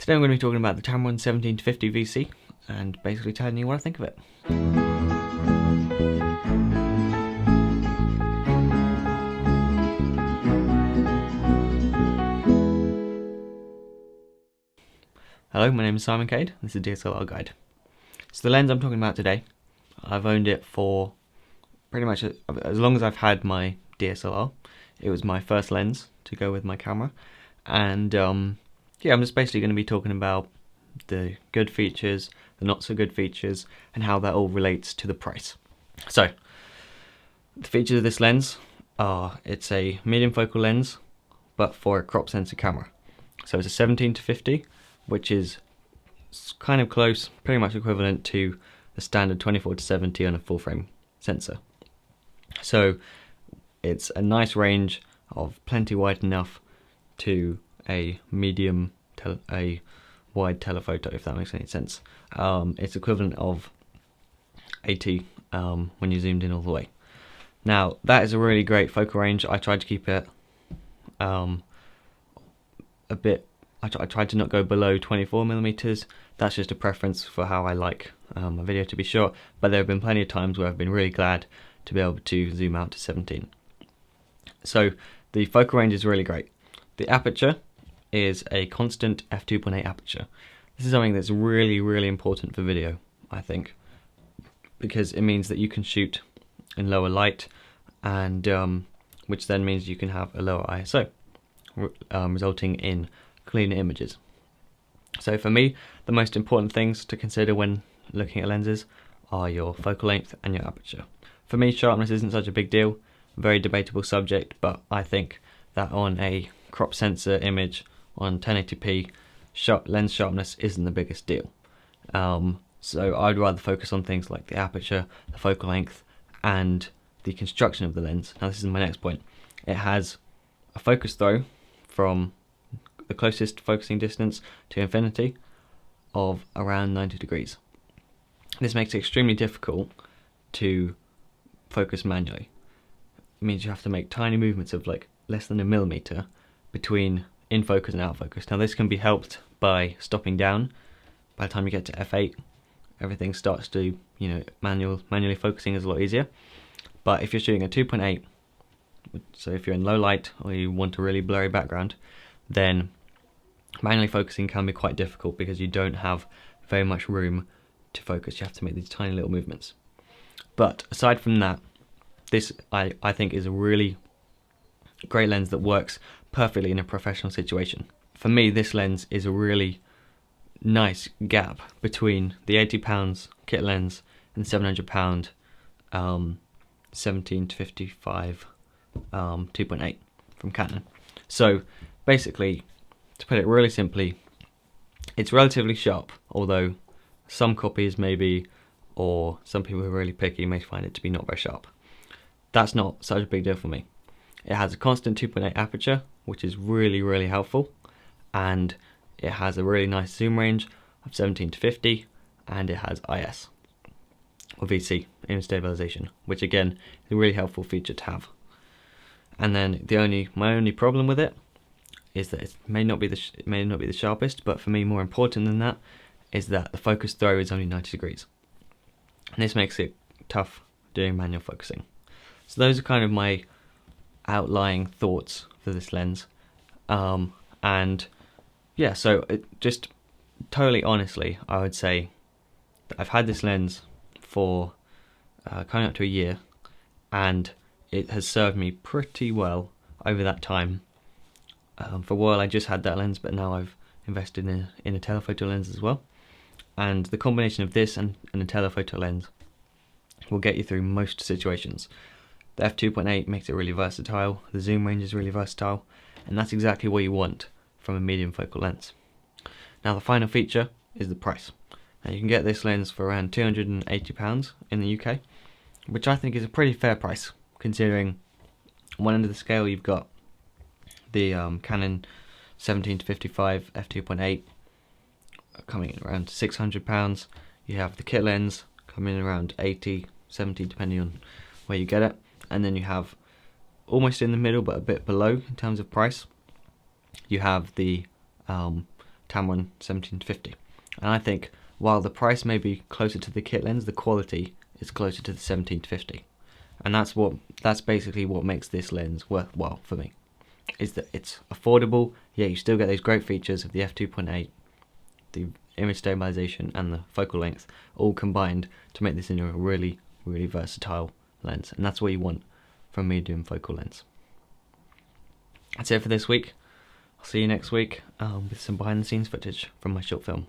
Today I'm going to be talking about the Tamron 17-50 VC and basically telling you what I think of it. Hello, my name is Simon Cade, this is DSLRguide. So the lens I'm talking about today, I've owned it for pretty much as long as I've had my DSLR. It was my first lens to go with my camera, and yeah, I'm just basically going to be talking about the good features, the not so good features, and how that all relates to the price. So, the features of this lens are, it's a medium focal lens, but for a crop sensor camera. So it's a 17-50, which is kind of close, pretty much equivalent to the standard 24-70 on a full frame sensor. So it's a nice range of plenty wide enough to a medium, a wide telephoto, if that makes any sense. It's equivalent of 80 when you zoomed in all the way. Now that is a really great focal range. I tried to keep it a bit. I tried to not go below 24mm. That's just a preference for how I like my video to be short. But there have been plenty of times where I've been really glad to be able to zoom out to 17. So the focal range is really great. The aperture is a constant f2.8 aperture. This is something that's really important for video, I think, because it means that you can shoot in lower light, and which then means you can have a lower ISO, resulting in cleaner images. So for me, the most important things to consider when looking at lenses are your focal length and your aperture. For me, sharpness isn't such a big deal, very debatable subject, but I think that on a crop sensor image on 1080p, lens sharpness isn't the biggest deal. So I'd rather focus on things like the aperture, the focal length, and the construction of the lens. Now this is my next point. It has a focus throw from the closest focusing distance to infinity of around 90 degrees. This makes it extremely difficult to focus manually. It means you have to make tiny movements of like less than a millimeter between in focus and out of focus. Now this can be helped by stopping down. By the time you get to f8, everything starts to, manually focusing is a lot easier. But if you're shooting a 2.8, so if you're in low light or you want a really blurry background, then manually focusing can be quite difficult because you don't have very much room to focus. You have to make these tiny little movements. But aside from that, this I think is a really great lens that works perfectly in a professional situation. For me, this lens is a really nice gap between the £80 kit lens and £700 17-55 2.8 from Canon. So basically, to put it really simply, it's relatively sharp, although some copies maybe, or some people who are really picky may find it to be not very sharp. That's not such a big deal for me. It has a constant 2.8 aperture, which is really helpful, and it has a really nice zoom range of 17-50, and it has IS, or VC, image stabilization, which again is a really helpful feature to have. And then my only problem with it is that it may not be the sharpest, but for me, more important than that is that the focus throw is only 90 degrees, and this makes it tough doing manual focusing. So those are kind of my outlying thoughts for this lens, and yeah, so just totally honestly, I would say that I've had this lens for coming up to a year, and it has served me pretty well over that time. For a while I just had that lens, but now I've invested in a telephoto lens as well, and the combination of this and a telephoto lens will get you through most situations. The f2.8 makes it really versatile, the zoom range is really versatile, and that's exactly what you want from a medium focal lens. Now the final feature is the price. Now you can get this lens for around £280 in the UK, which I think is a pretty fair price, considering on one end of the scale you've got the Canon 17-55 f2.8 coming in around £600. You have the kit lens coming in around 80, 70 depending on where you get it, and then you have almost in the middle but a bit below in terms of price, you have the Tamron 17-50. And I think while the price may be closer to the kit lens, the quality is closer to the 17-50. And that's basically what makes this lens worthwhile for me, is that it's affordable, yet you still get those great features of the f2.8, the image stabilization and the focal length all combined to make this into a really, really versatile lens. And that's what you want from a medium focal lens. That's it for this week. I'll see you next week with some behind the scenes footage from my short film.